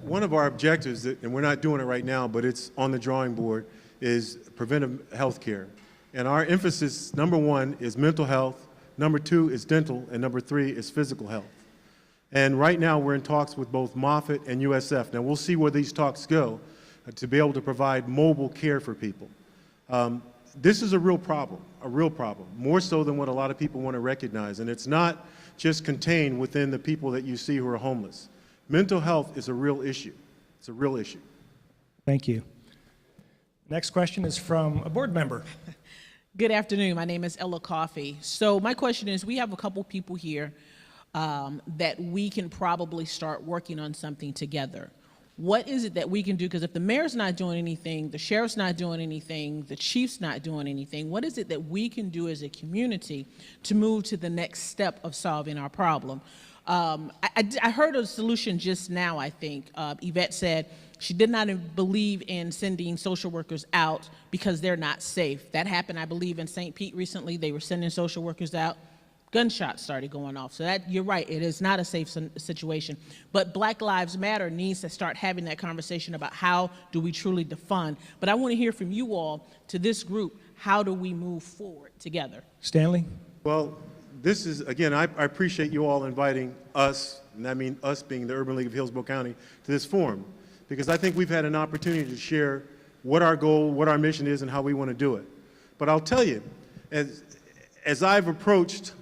One of our objectives, and we're not doing it right now, but it's on the drawing board, is preventive health care. And our emphasis, number one, is mental health. Number two is dental, and number three is physical health. And right now we're in talks with both Moffitt and USF. Now we'll see where these talks go to be able to provide mobile care for people. This is a real problem, more so than what a lot of people want to recognize. And it's not just contained within the people that you see who are homeless. Mental health is a real issue. It's a real issue. Thank you. Next question is from a board member. Good afternoon. My name is Ella Coffey. So my question is, we have a couple people here that we can probably start working on something together. What is it that we can do? Because if the mayor's not doing anything, the sheriff's not doing anything, the chief's not doing anything, what is it that we can do as a community to move to the next step of solving our problem? I heard a solution just now, I think. Yvette said she did not believe in sending social workers out because they're not safe. That happened, I believe, in St. Pete recently. They were sending social workers out. Gunshots started going off. So that, you're right, it is not a safe situation. But Black Lives Matter needs to start having that conversation about how do we truly defund. But I want to hear from you all, to this group, how do we move forward together? Stanley? Well, this is, again, I appreciate you all inviting us, and I mean us being the Urban League of Hillsborough County, to this forum, because I think we've had an opportunity to share what our goal, what our mission is, and how we want to do it. But I'll tell you, as I've approached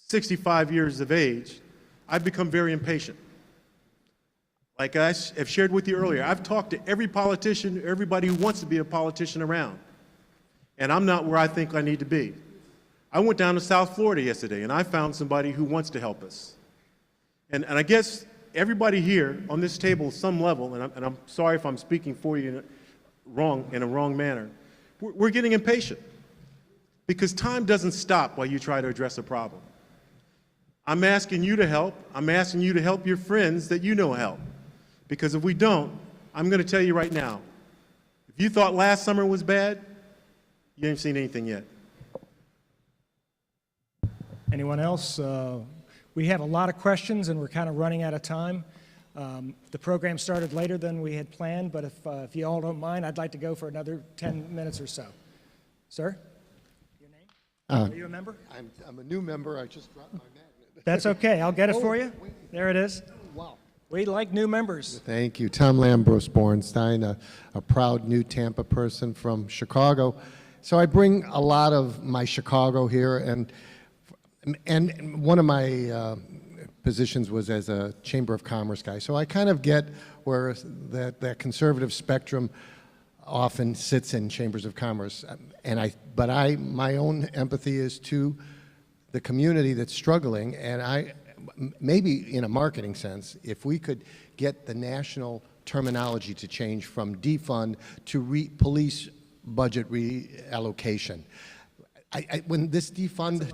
65 years of age, I've become very impatient. Like I have shared with you earlier, I've talked to every politician, everybody who wants to be a politician around, and I'm not where I think I need to be. I went down to South Florida yesterday, and I found somebody who wants to help us. And I guess everybody here on this table at some level, and I'm sorry if I'm speaking for you in a wrong manner, we're getting impatient, because time doesn't stop while you try to address a problem. I'm asking you to help. I'm asking you to help your friends that you know help. Because if we don't, I'm going to tell you right now, if you thought last summer was bad, you ain't seen anything yet. Anyone else? We have a lot of questions and we're kind of running out of time. The program started later than we had planned, but if you all don't mind, I'd like to go for another 10 minutes or so. Sir? Your name? Are you a member? I'm a new member. I just dropped my magnet. That's okay. I'll get it for you. Wait. There it is. Wow. We like new members. Thank you. Tom Lambros Bornstein, a proud new Tampa person from Chicago. So I bring a lot of my Chicago here, and one of my positions was as a Chamber of Commerce guy. So I kind of get where that conservative spectrum often sits in chambers of commerce. But my own empathy is to the community that's struggling, and maybe in a marketing sense, if we could get the national terminology to change from defund to police budget reallocation. When this defund,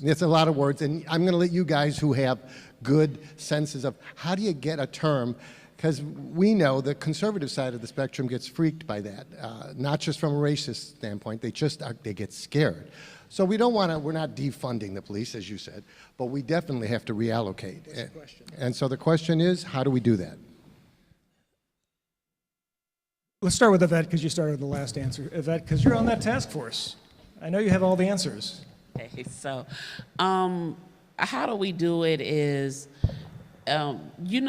it's a lot of words, and I'm going to let you guys who have good senses of how do you get a term, because we know the conservative side of the spectrum gets freaked by that, not just from a racist standpoint, they get scared. So we don't want to, we're not defunding the police, as you said, but we definitely have to reallocate. And so the question is, how do we do that? Let's start with Yvette, because you started with the last answer. Yvette, because you're on that task force. I know you have all the answers. Okay, so how do we do it is, you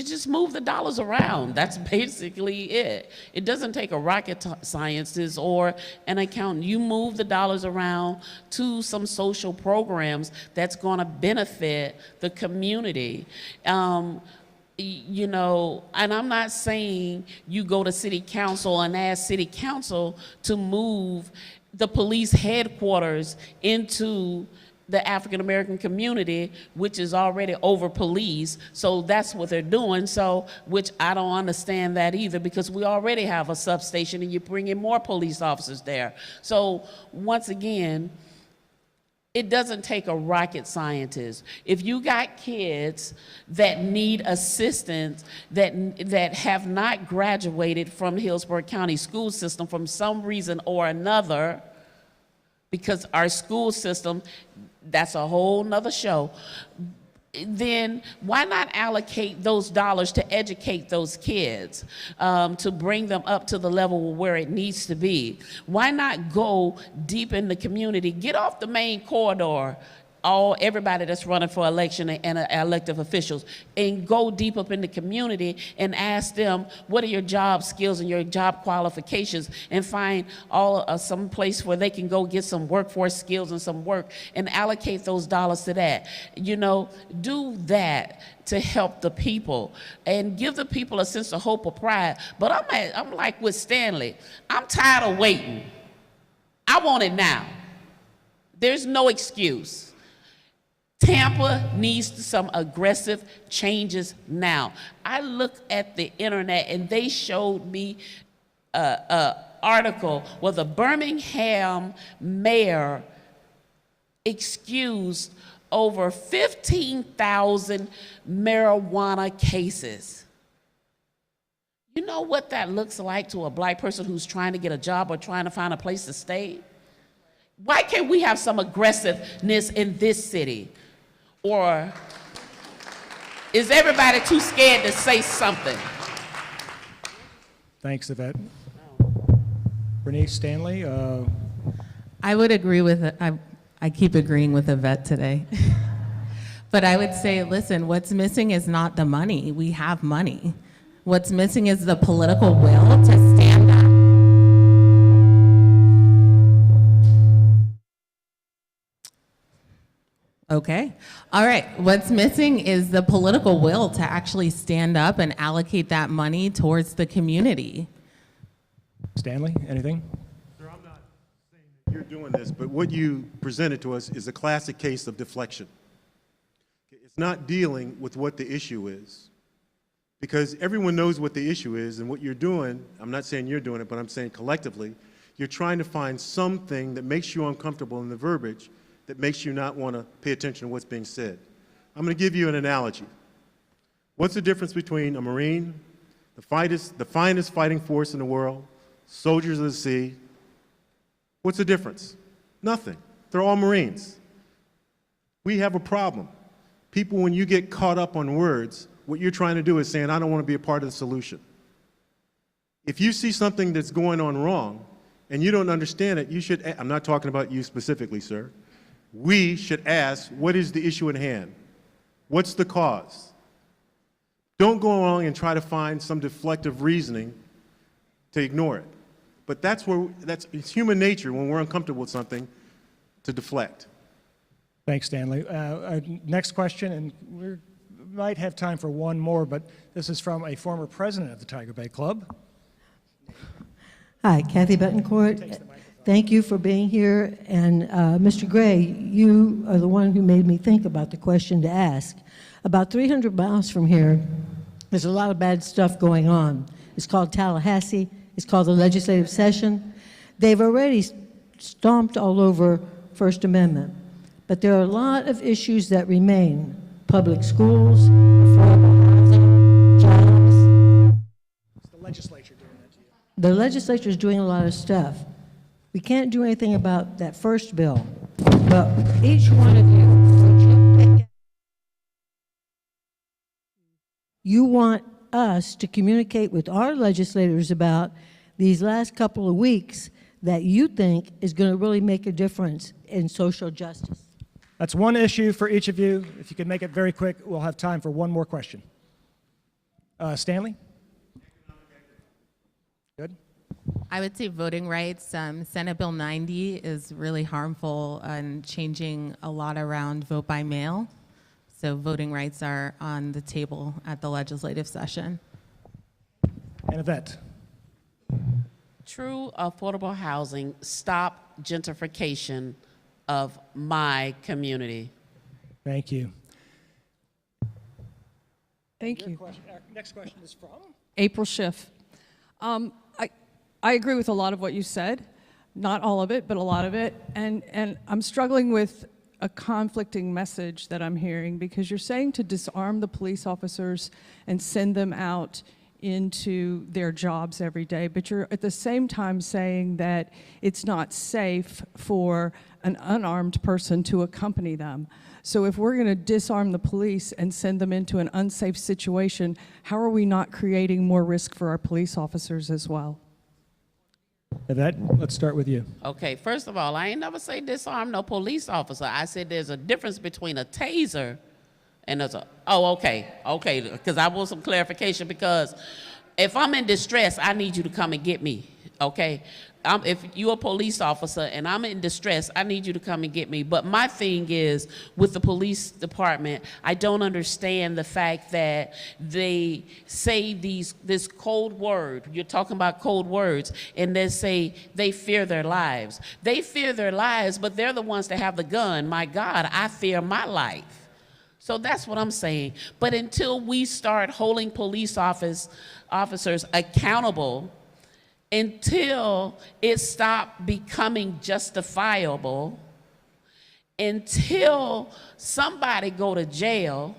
just move the dollars around. That's basically it. It doesn't take a rocket scientist or an accountant. You move the dollars around to some social programs that's going to benefit the community. And I'm not saying you go to city council and ask city council to move the police headquarters into the African American community, which is already over policed. So that's what they're doing. So, which I don't understand that either, because we already have a substation and you bring in more police officers there. So once again, it doesn't take a rocket scientist. If you got kids that need assistance that have not graduated from the Hillsborough County school system from some reason or another, because our school system, that's a whole nother show, then why not allocate those dollars to educate those kids, to bring them up to the level where it needs to be? Why not go deep in the community, get off the main corridor, everybody that's running for election and elective officials, and go deep up in the community and ask them, what are your job skills and your job qualifications, and find some place where they can go get some workforce skills and some work and allocate those dollars to that. Do that to help the people and give the people a sense of hope or pride. But I'm like with Stanley, I'm tired of waiting. I want it now. There's no excuse. Tampa needs some aggressive changes now. I looked at the internet and they showed me an article where the Birmingham mayor excused over 15,000 marijuana cases. You know what that looks like to a black person who's trying to get a job or trying to find a place to stay? Why can't we have some aggressiveness in this city? Or is everybody too scared to say something? Thanks, Yvette. Bernice, Stanley? I would agree with, I keep agreeing with Yvette today. But I would say, listen, what's missing is not the money. We have money. What's missing is the political will to stand up. Okay. All right. What's missing is the political will to actually stand up and allocate that money towards the community. Stanley, anything? Sir, I'm not saying that you're doing this, but what you presented to us is a classic case of deflection. It's not dealing with what the issue is, because everyone knows what the issue is, and what you're doing, I'm not saying you're doing it, but I'm saying collectively, you're trying to find something that makes you uncomfortable in the verbiage that makes you not want to pay attention to what's being said. I'm going to give you an analogy. What's the difference between a Marine, the finest fighting force in the world, soldiers of the sea? What's the difference? Nothing. They're all Marines. We have a problem. People, when you get caught up on words, what you're trying to do is saying, I don't want to be a part of the solution. If you see something that's going on wrong and you don't understand it, you should, I'm not talking about you specifically, sir. We should ask, what is the issue at hand? What's the cause? Don't go along and try to find some deflective reasoning to ignore it. But it's human nature when we're uncomfortable with something to deflect. Thanks, Stanley. Our next question, and we might have time for one more, but this is from a former president of the Tiger Bay Club. Hi, Kathy Betancourt. Thank you for being here. And Mr. Gray, you are the one who made me think about the question to ask. About 300 miles from here, there's a lot of bad stuff going on. It's called Tallahassee. It's called the legislative session. They've already stomped all over First Amendment. But there are a lot of issues that remain. Public schools, affordable housing, jobs. It's the legislature doing that to you. The legislature is doing a lot of stuff. We can't do anything about that first bill. But each one of you, would you pick, you want us to communicate with our legislators about these last couple of weeks that you think is going to really make a difference in social justice. That's one issue for each of you. If you could make it very quick, we'll have time for one more question. Stanley? Good. I would say voting rights. Senate Bill 90 is really harmful and changing a lot around vote by mail. So voting rights are on the table at the legislative session. And Yvette? True affordable housing, stop gentrification of my community. Thank you. Thank you. Our next question is from? April Schiff. I agree with a lot of what you said, not all of it, but a lot of it, and I'm struggling with a conflicting message that I'm hearing, because you're saying to disarm the police officers and send them out into their jobs every day, but you're at the same time saying that it's not safe for an unarmed person to accompany them. So if we're going to disarm the police and send them into an unsafe situation, how are we not creating more risk for our police officers as well? Yvette, let's start with you. Okay, first of all, I ain't never say disarm no police officer. I said there's a difference between a taser and there's a, oh, okay, because I want some clarification, because if I'm in distress, I need you to come and get me, okay? If you're a police officer and I'm in distress, I need you to come and get me. But my thing is, with the police department, I don't understand the fact that they say this cold word. You're talking about cold words, and they say they fear their lives. They fear their lives, but they're the ones that have the gun. My God, I fear my life. So that's what I'm saying. But until we start holding police officers accountable, until it stops becoming justifiable, until somebody go to jail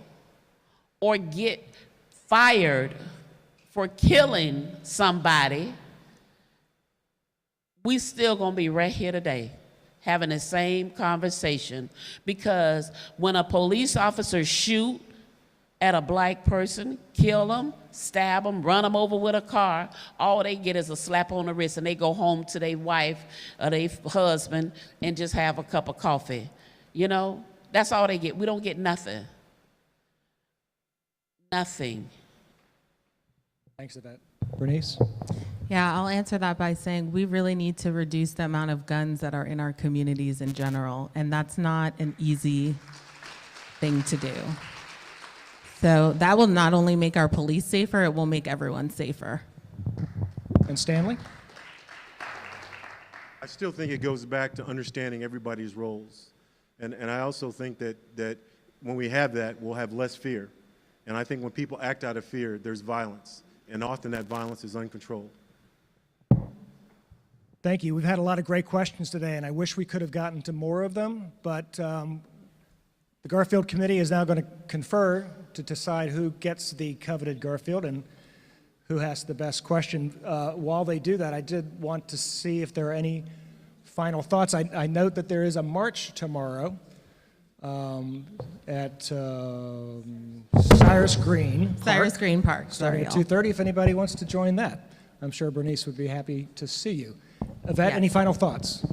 or get fired for killing somebody, we still gonna be right here today having the same conversation. Because when a police officer shoot at a black person, kill them, stab them, run them over with a car, all they get is a slap on the wrist, and they go home to their wife or their husband and just have a cup of coffee. You know, that's all they get. We don't get nothing. Nothing. Thanks, Yvette. Bernice? Yeah, I'll answer that by saying we really need to reduce the amount of guns that are in our communities in general, and that's not an easy thing to do. So that will not only make our police safer, it will make everyone safer. And Stanley? I still think it goes back to understanding everybody's roles. And I also think that when we have that, we'll have less fear. And I think when people act out of fear, there's violence. And often that violence is uncontrolled. Thank you. We've had a lot of great questions today, and I wish we could have gotten to more of them, but the Garfield Committee is now going to confer to decide who gets the coveted Garfield and who has the best question. While they do that, I did want to see if there are any final thoughts. I note that there is a march tomorrow at Cyrus Green Park. Cyrus Green Park. Starting at 2:30 if anybody wants to join that. I'm sure Bernice would be happy to see you. Yvette, any final thoughts?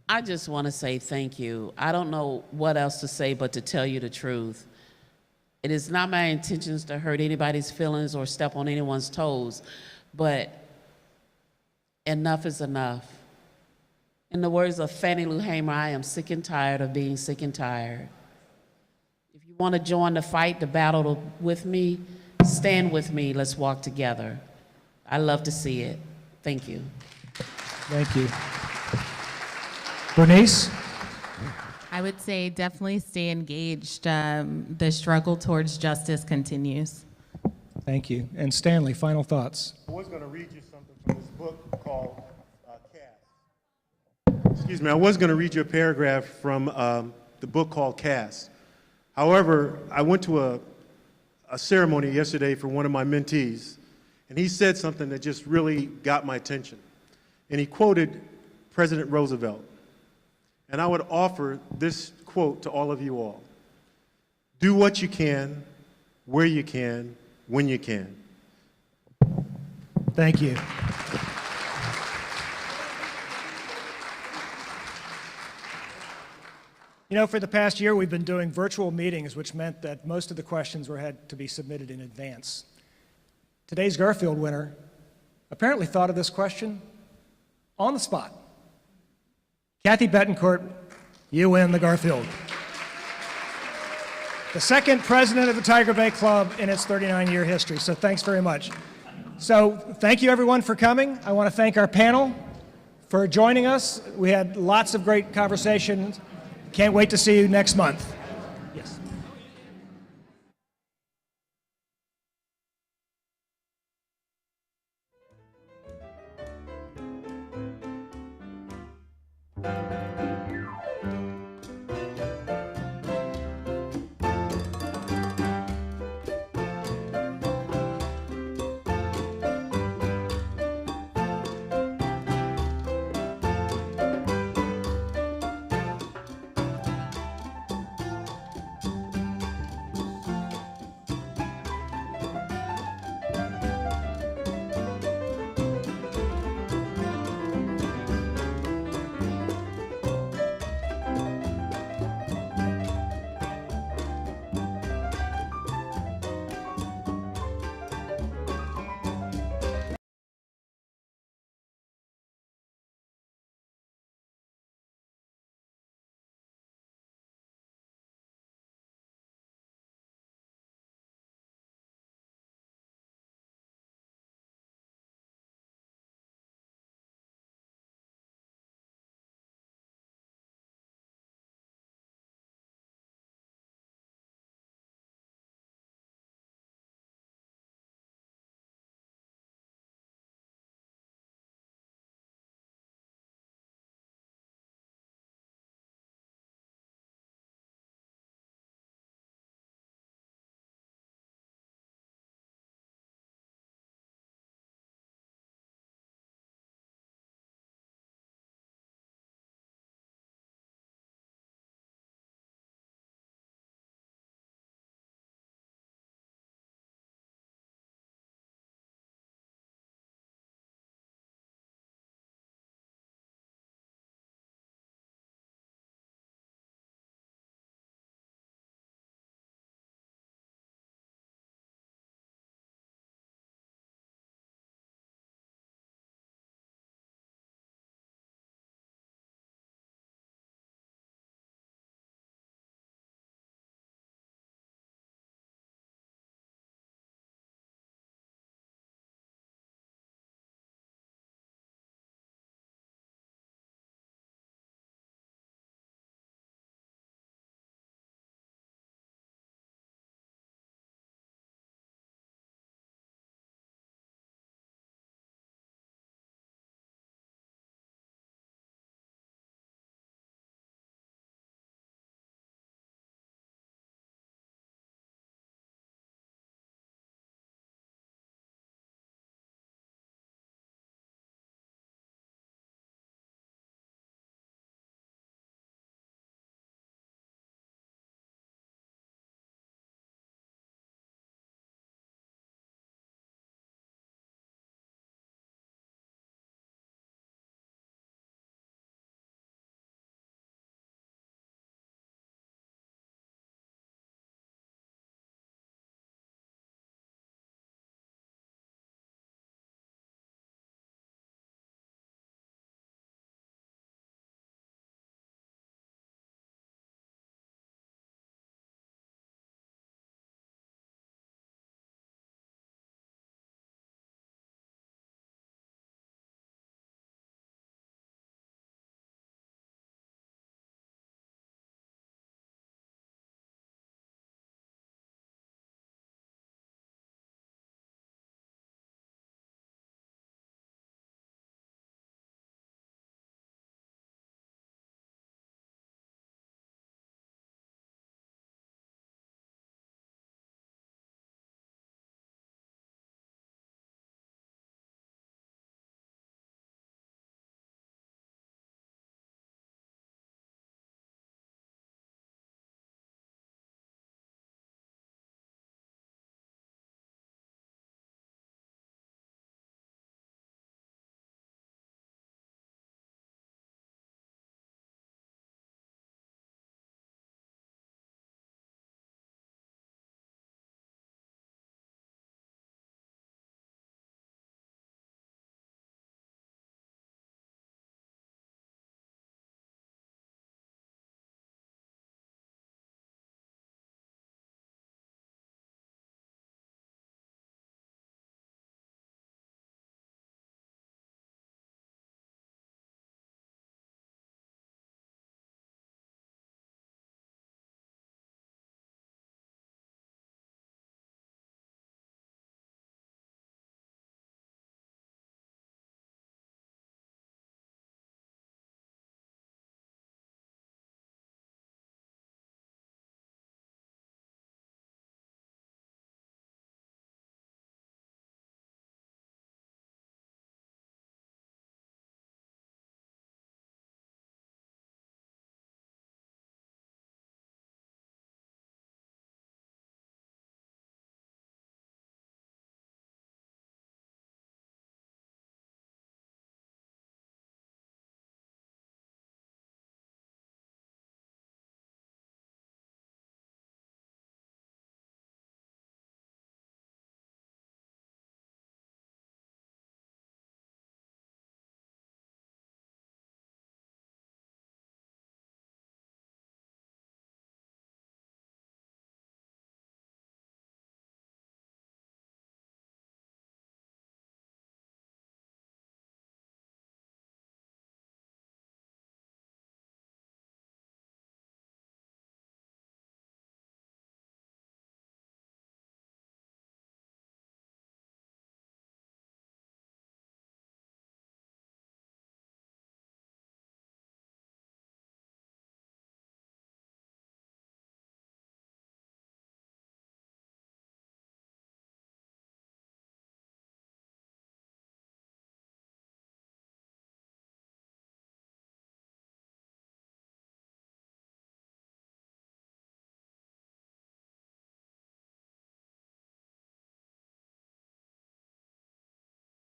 I just want to say thank you. I don't know what else to say but to tell you the truth. It is not my intentions to hurt anybody's feelings or step on anyone's toes, but enough is enough. In the words of Fannie Lou Hamer, I am sick and tired of being sick and tired. If you want to join the fight, the battle with me, stand with me. Let's walk together. I love to see it. Thank you. Thank you. Bernice? I would say definitely stay engaged. The struggle towards justice continues. Thank you. And Stanley, final thoughts. I was going to read you something from this book called Excuse me, I was going to read you a paragraph from the book called Caste. However, I went to a ceremony yesterday for one of my mentees, and he said something that just really got my attention. And he quoted President Roosevelt. And I would offer this quote to all of you all. Do what you can, where you can, when you can. Thank you. You know, for the past year, we've been doing virtual meetings, which meant that most of the questions had to be submitted in advance. Today's Garfield winner apparently thought of this question on the spot. Kathy Betancourt, you win the Garfield. The second president of the Tiger Bay Club in its 39-year history, so thanks very much. So thank you everyone for coming. I want to thank our panel for joining us. We had lots of great conversations. Can't wait to see you next month.